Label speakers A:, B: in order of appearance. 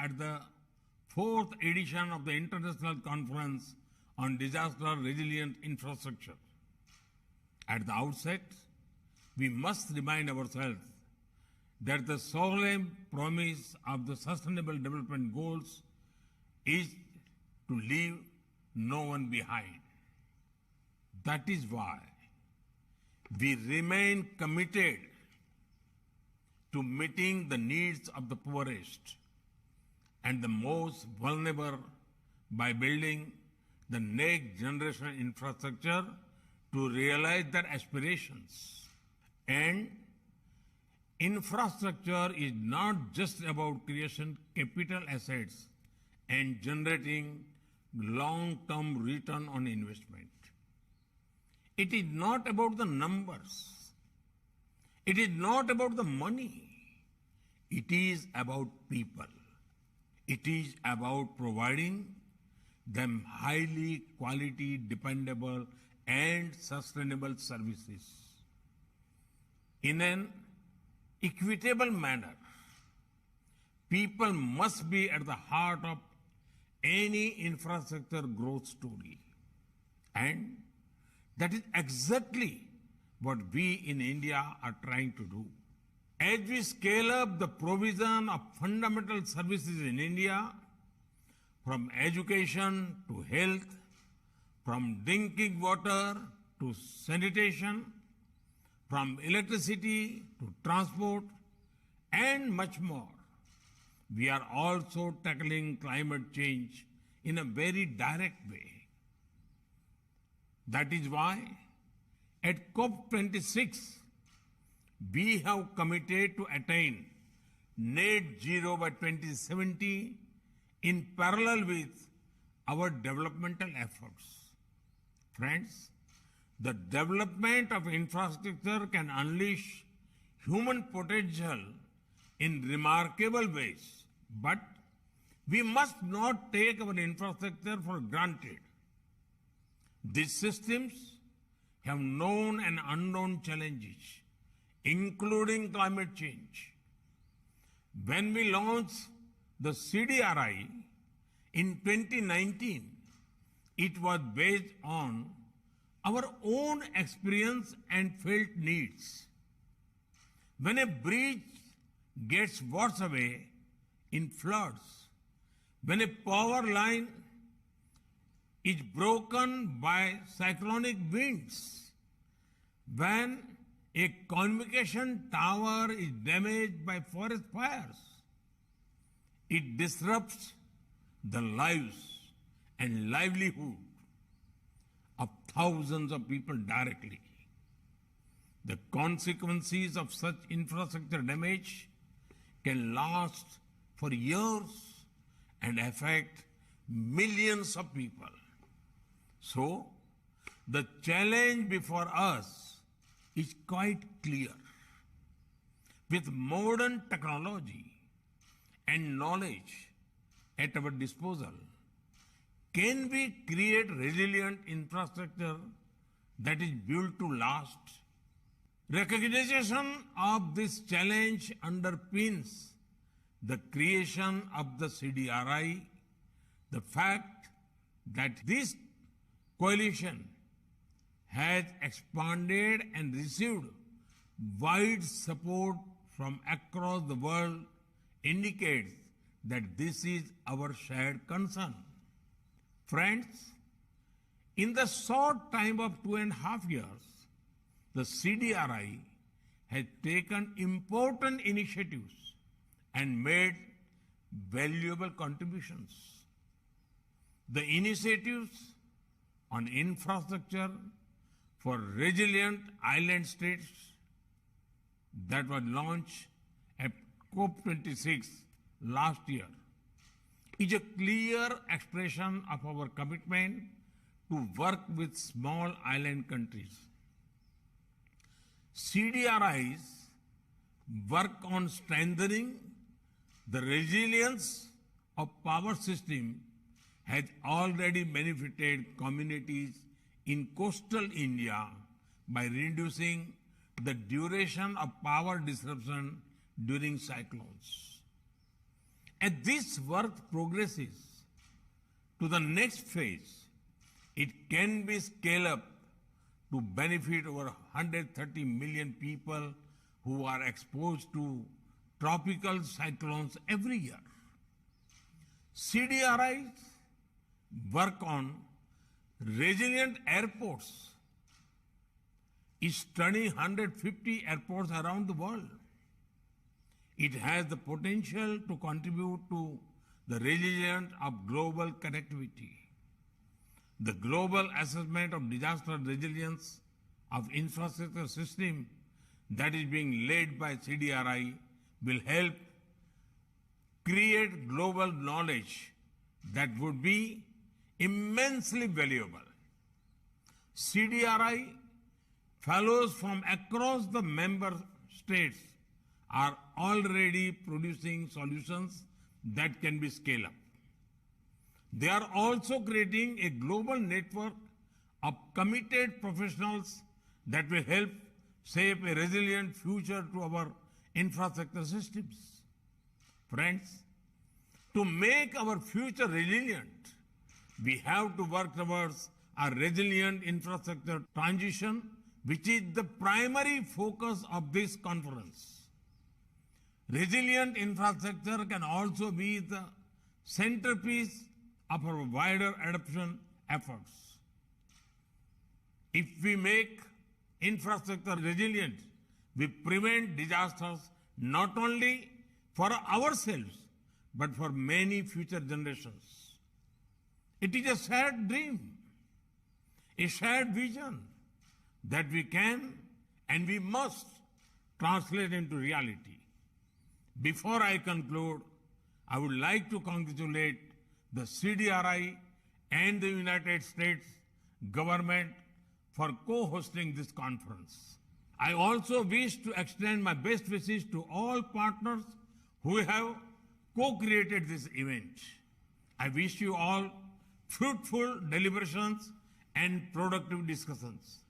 A: at the fourth edition of the International Conference on Disaster Resilient Infrastructure. At the outset, we must remind ourselves that the solemn promise of the Sustainable Development Goals is to leave no one behind. That is why we remain committed to meeting the needs of the poorest and the most vulnerable by building the next generation infrastructure to realize their aspirations. And infrastructure is not just about creating capital assets and generating long-term return on investment. It is not about the numbers. It is not about the money. It is about people. It is about providing them highly quality, dependable, and sustainable services in an equitable manner. People must be at the heart of any infrastructure growth story. And that is exactly what we in India are trying to do. As we scale up the provision of fundamental services in India, from education to health, from drinking water to sanitation, from electricity to transport, and much more, we are also tackling climate change in a very direct way. That is why at COP26, we have committed to attain net zero by 2070 in parallel with our developmental efforts. Friends, the development of infrastructure can unleash human potential in remarkable ways, but we must not take our infrastructure for granted. These systems have known and unknown challenges, including climate change. When we launched the CDRI in 2019, it was based on our own experience and felt needs. When a bridge gets washed away in floods, when a power line is broken by cyclonic winds, when a communication tower is damaged by forest fires, it disrupts the lives and livelihood of thousands of people directly. The consequences of such infrastructure damage can last for years and affect millions of people. So, the challenge before us is quite clear. With modern technology and knowledge at our disposal, can we create resilient infrastructure that is built to last? Recognition of this challenge underpins the creation of the CDRI, the fact that this coalition has expanded and received wide support from across the world indicates that this is our shared concern. Friends, in the short time of 2.5 years, the CDRI has taken important initiatives and made valuable contributions. The initiatives on infrastructure for resilient island states that was launched at COP26 last year is a clear expression of our commitment to work with small island countries. CDRIs work on strengthening the resilience of power system has already benefited communities in coastal India by reducing the duration of power disruption during cyclones. As this work progresses to the next phase, it can be scaled up to benefit over 130 million people who are exposed to tropical cyclones every year. CDRI's work on resilient airports is studying 150 airports around the world. It has the potential to contribute to the resilience of global connectivity. The global assessment of disaster resilience of infrastructure system that is being led by CDRI will help create global knowledge that would be immensely valuable. CDRI fellows from across the member states are already producing solutions that can be scaled up. They are also creating a global network of committed professionals that will help shape a resilient future to our infrastructure systems. Friends, to make our future resilient, we have to work towards a resilient infrastructure transition, which is the primary focus of this conference. Resilient infrastructure can also be the centerpiece of our wider adoption efforts. If we make infrastructure resilient, we prevent disasters not only for ourselves, but for many future generations. It is a shared dream, a shared vision that we can and we must translate into reality. Before I conclude, I would like to congratulate the CDRI and the United States government for co-hosting this conference. I also wish to extend my best wishes to all partners who have co-created this event. I wish you all fruitful deliberations and productive discussions.